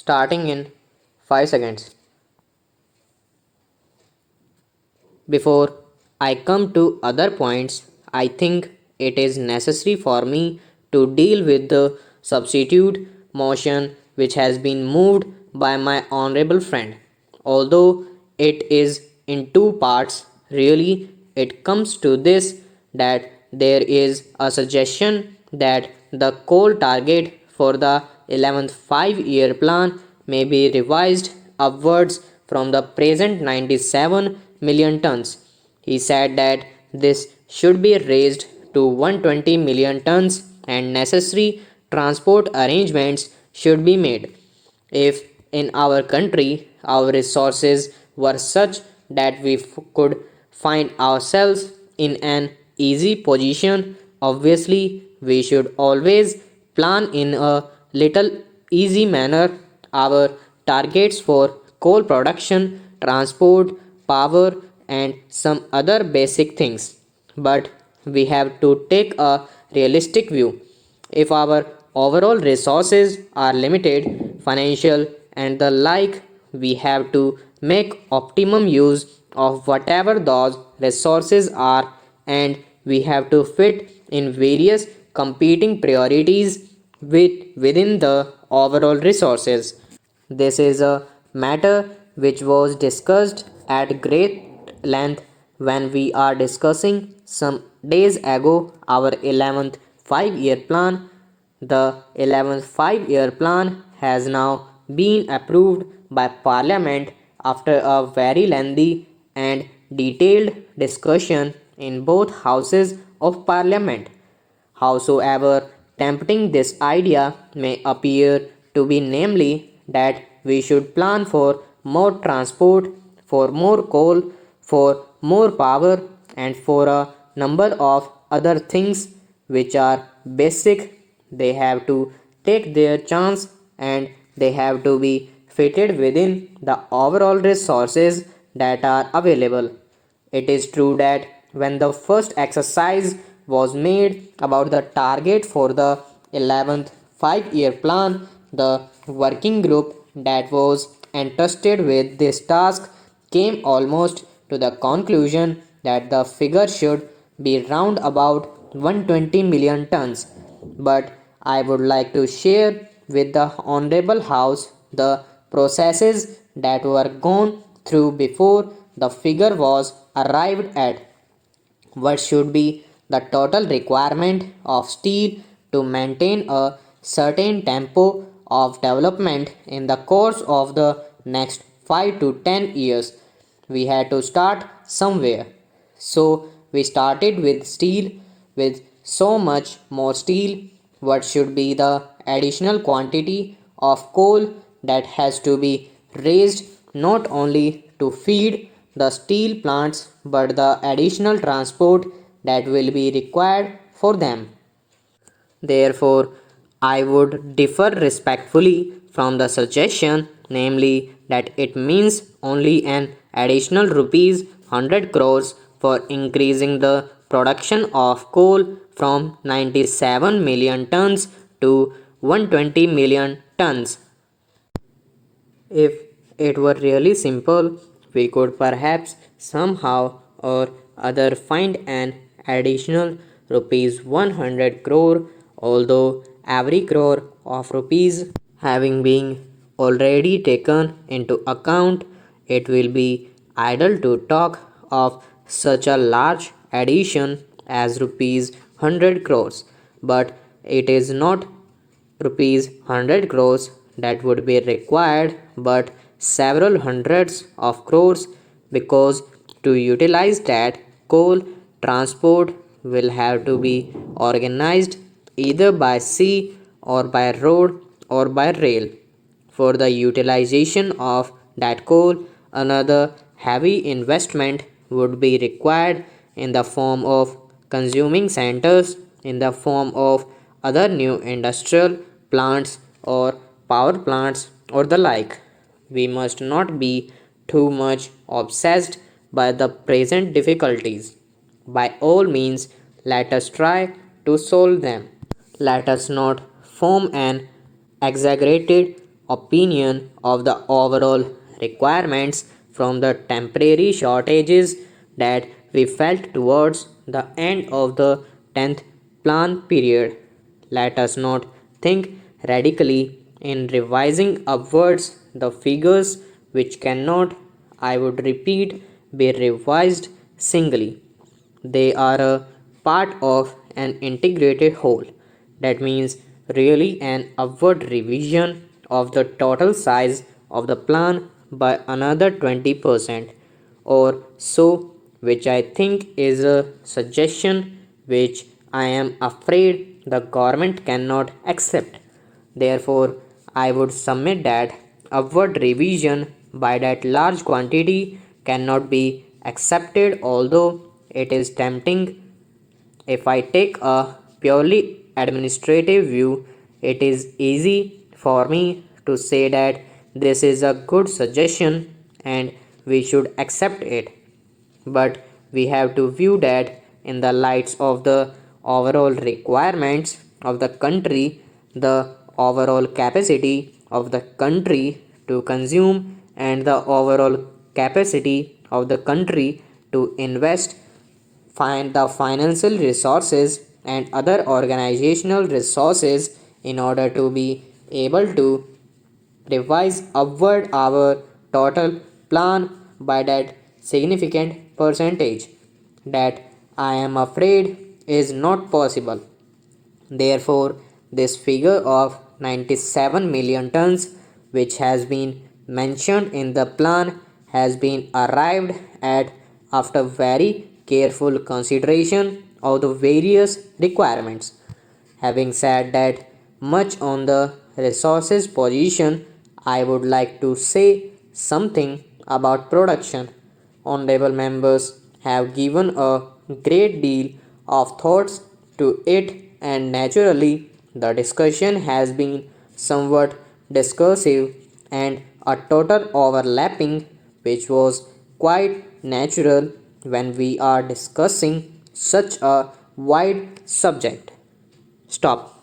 starting in 5 seconds. Before I come to other points, I think it is necessary for me to deal with the substitute motion which has been moved by my honorable friend. Although it is in two parts, really it comes to this that there is a suggestion that the coal target for the 11th 5 year plan may be revised upwards from the present 97 million tons. He said that this should be raised to 120 million tons and necessary transport arrangements should be made. If in our country our resources were such that we could find ourselves in an easy position, obviously we should always plan in a little easy manner our targets for coal production, transport, power, and some other basic things. But we have to take a realistic view. If our overall resources are limited, financial and the like, we have to make optimum use of whatever those resources are, and we have to fit in various competing priorities within the overall resources. This is a matter which was discussed at great length when we are discussing some days ago our 11th 5 year plan. The 11th 5 year plan has now been approved by Parliament after a very lengthy and detailed discussion in both houses of Parliament. Howsoever tempting this idea may appear to be, namely, that we should plan for more transport, for more coal, for more power, and for a number of other things which are basic, they have to take their chance and they have to be fitted within the overall resources that are available. It is true that when the first exercise was made about the target for the 11th 5 year plan, the working group that was entrusted with this task came almost to the conclusion that the figure should be round about 120 million tons. But I would like to share with the Honorable House the processes that were gone through before the figure was arrived at. What should be the total requirement of steel to maintain a certain tempo of development in the course of the next 5 to 10 years? We had to start somewhere. So we started with steel. With so much more steel, what should be the additional quantity of coal that has to be raised not only to feed the steel plants but the additional transport that will be required for them? Therefore, I would differ respectfully from the suggestion, namely that it means only an additional rupees 100 crores for increasing the production of coal from 97 million tons to 120 million tons. If it were really simple, we could perhaps somehow or other find an additional rupees 100 crore, although every crore of rupees having been already taken into account, it will be idle to talk of such a large addition as rupees 100 crores. But it is not rupees 100 crores that would be required but several hundreds of crores, because to utilize that coal, transport will have to be organized either by sea or by road or by rail. For the utilization of that coal, another heavy investment would be required in the form of consuming centers, in the form of other new industrial plants or power plants or the like. We must not be too much obsessed by the present difficulties. By all means, let us try to solve them. Let us not form an exaggerated opinion of the overall requirements from the temporary shortages that we felt towards the end of the 10th plan period. Let us not think radically in revising upwards the figures which cannot, I would repeat, be revised singly. They are a part of an integrated whole. That means really an upward revision of the total size of the plan by another 20% or so, which I think is a suggestion which I am afraid the government cannot accept. Therefore, I would submit that upward revision by that large quantity cannot be accepted, although it is tempting. If I take a purely administrative view, it is easy for me to say that this is a good suggestion and we should accept it. But we have to view that in the lights of the overall requirements of the country, the overall capacity of the country to consume, and the overall capacity of the country to invest, find the financial resources and other organizational resources in order to be able to revise upward our total plan by that significant percentage that I am afraid is not possible. Therefore, this figure of 97 million tons, which has been mentioned in the plan, has been arrived at after very careful consideration of the various requirements. Having said that much on the resources position, I would like to say something about production. Honorable members have given a great deal of thoughts to it, and naturally, the discussion has been somewhat discursive and a total overlapping, which was quite natural when we are discussing such a wide subject. Stop.